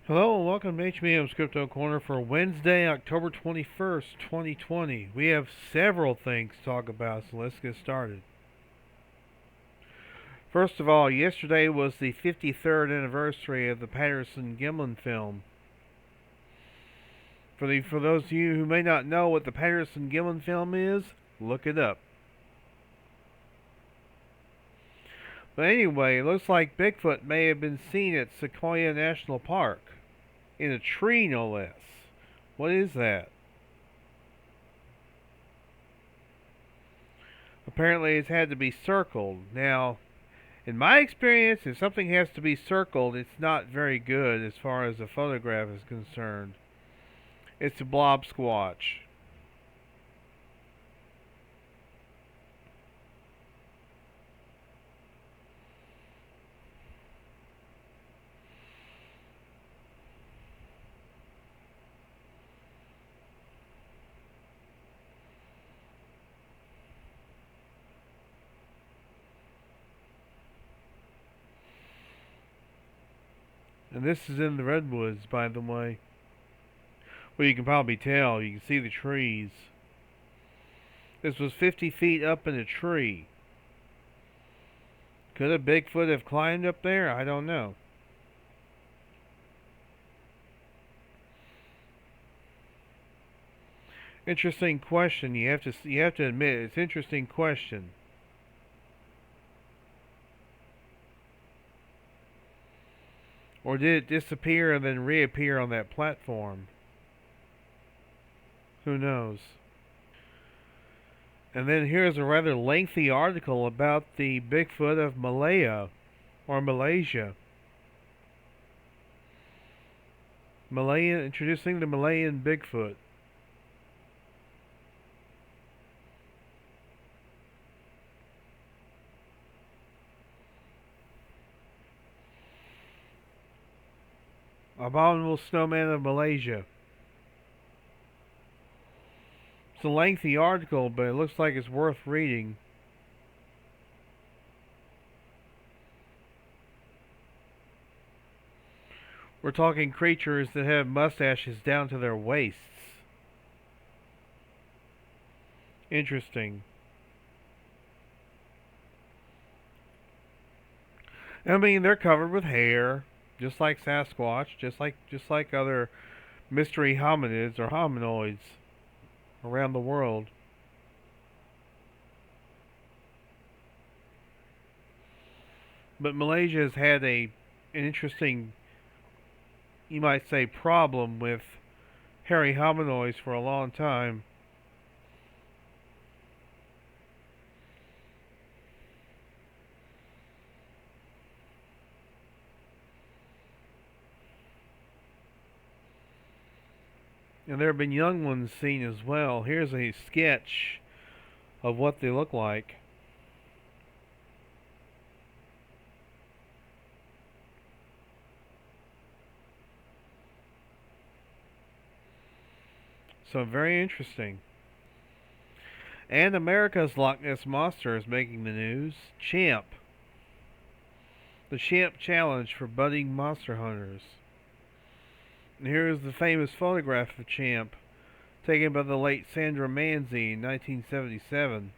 Hello and welcome to HBM's Crypto-Corner for Wednesday, October 21st, 2020. We have several things to talk about, so let's get started. First of all, yesterday was the 53rd anniversary of the Patterson-Gimlin film. For those of you who may not know what the Patterson-Gimlin film is, look it up. But anyway, it looks like Bigfoot may have been seen at Sequoia National Park. In a tree, no less. What is that? Apparently it's had to be circled. Now, in my experience, if something has to be circled, it's not very good as far as the photograph is concerned. It's a blob squatch. And this is in the redwoods, by the way. Well, you can probably tell. You can see the trees. This was 50 feet up in a tree. Could a Bigfoot have climbed up there? I don't know. Interesting question. You have to admit it's an interesting question. Or did it disappear and then reappear on that platform? Who knows? And then here's a rather lengthy article about the Bigfoot of Malaya or Malaysia. Introducing the Malayan Bigfoot. Abominable Snowman of Malaysia. It's a lengthy article, but it looks like it's worth reading. We're talking creatures that have mustaches down to their waists. Interesting. I mean, they're covered with hair, just like Sasquatch, just like other mystery hominids or hominoids around the world. But Malaysia has had an interesting, you might say, problem with hairy hominoids for a long time. And there have been young ones seen as well. Here's a sketch of what they look like. So very interesting. And America's Loch Ness Monster is making the news. Champ. The Champ Challenge for budding monster hunters. And here is the famous photograph of Champ, taken by the late Sandra Manzi in 1977.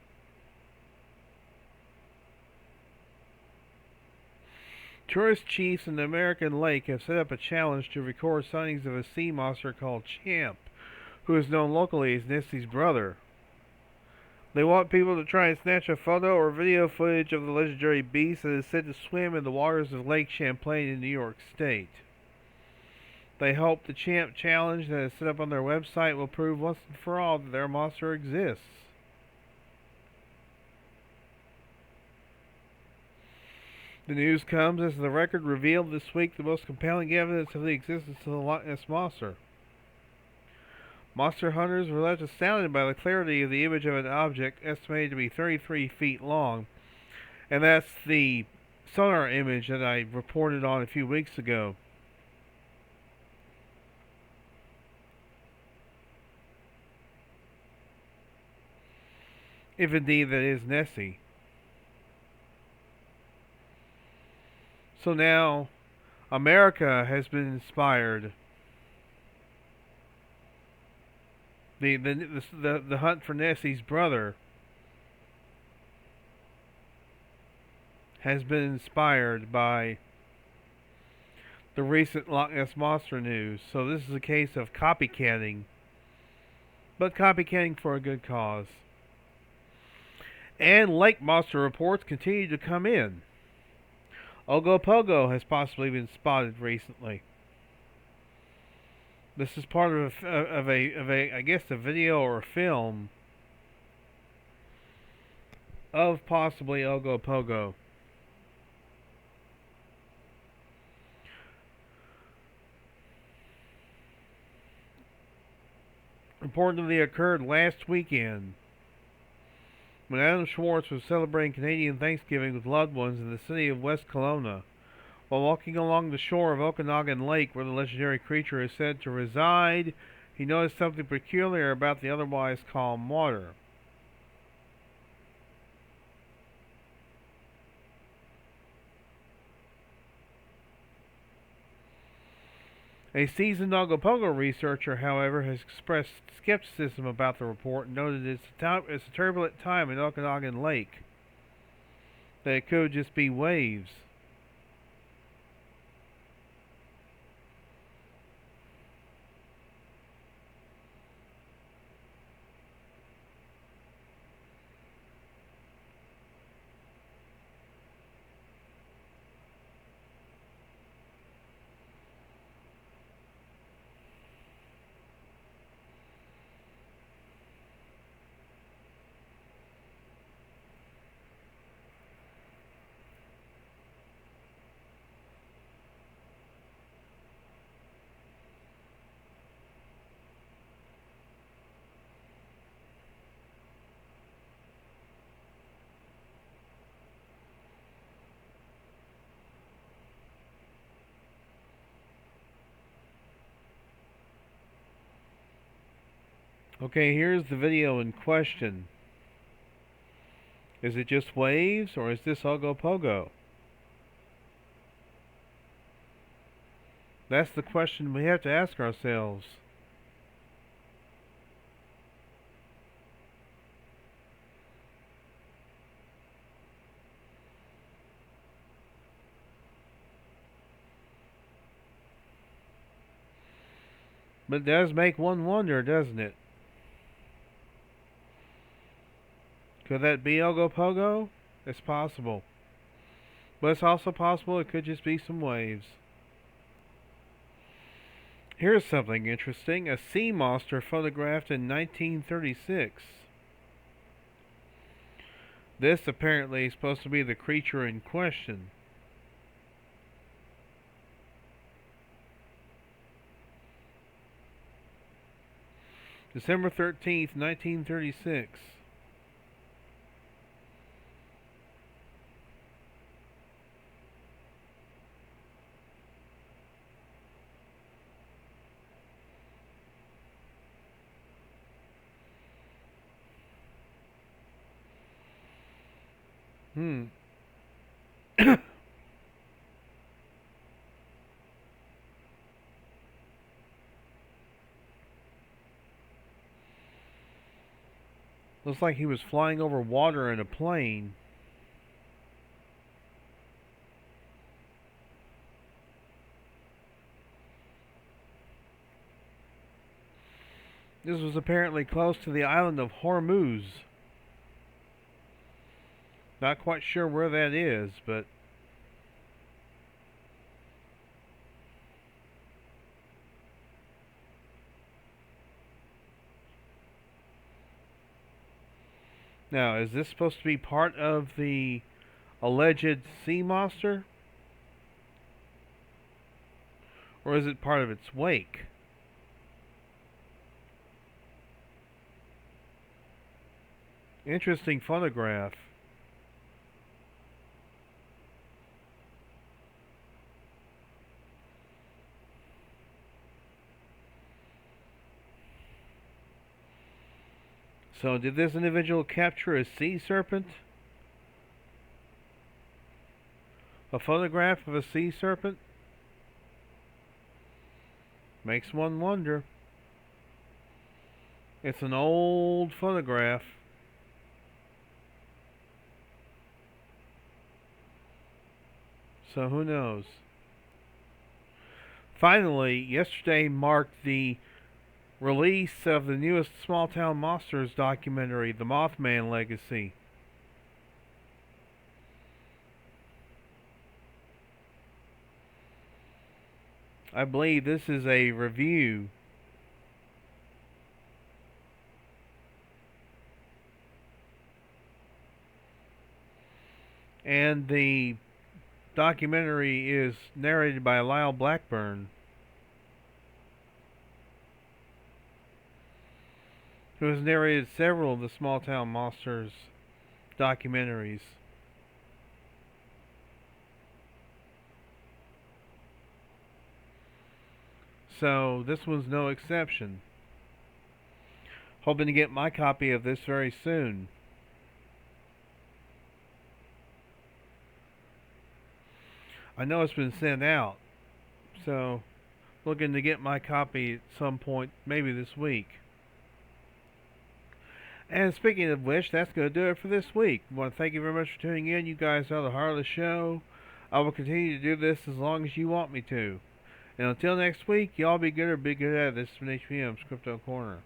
Tourist chiefs in the American Lake have set up a challenge to record sightings of a sea monster called Champ, who is known locally as Nessie's brother. They want people to try and snatch a photo or video footage of the legendary beast that is said to swim in the waters of Lake Champlain in New York State. They hope the Champ Challenge that is set up on their website will prove once and for all that their monster exists. The news comes as the record revealed this week the most compelling evidence of the existence of the Loch Ness Monster. Monster hunters were left astounded by the clarity of the image of an object estimated to be 33 feet long, and that's the sonar image that I reported on a few weeks ago. If indeed that is Nessie. So now, America has been inspired. The hunt for Nessie's brother has been inspired by the recent Loch Ness Monster news. So this is a case of copycatting, but copycatting for a good cause. And lake monster reports continue to come in. Ogopogo has possibly been spotted recently. This is part of a I guess a video or a film of possibly Ogopogo. Reportedly occurred last weekend when Adam Schwartz was celebrating Canadian Thanksgiving with loved ones in the city of West Kelowna. While walking along the shore of Okanagan Lake, where the legendary creature is said to reside, he noticed something peculiar about the otherwise calm water. A seasoned Ogopogo researcher, however, has expressed skepticism about the report and noted it's a turbulent time in Okanagan Lake, that it could just be waves. Okay, here's the video in question. Is it just waves, or is this Ogopogo? That's the question we have to ask ourselves. But it does make one wonder, doesn't it? Could that be Ogopogo? It's possible. But it's also possible it could just be some waves. Here's something interesting. A sea monster photographed in 1936. This apparently is supposed to be the creature in question. December 13th, 1936. Looks like he was flying over water in a plane. This was apparently close to the island of Hormuz. Not quite sure where that is, but now, is this supposed to be part of the alleged sea monster? Or is it part of its wake? Interesting photograph. So, did this individual capture a sea serpent? A photograph of a sea serpent? Makes one wonder. It's an old photograph. So who knows? Finally, yesterday marked the release of the newest Small Town Monsters documentary, The Mothman Legacy. I believe this is a review. And the documentary is narrated by Lyle Blackburn, who has narrated several of the Small Town Monsters documentaries. So this one's no exception. Hoping to get my copy of this very soon. I know it's been sent out, so looking to get my copy at some point, maybe this week. And speaking of which, that's going to do it for this week. I want to thank you very much for tuning in. You guys are the heart of the show. I will continue to do this as long as you want me to. And until next week, y'all be good or be good at it. This is May-HBM's Crypto Corner.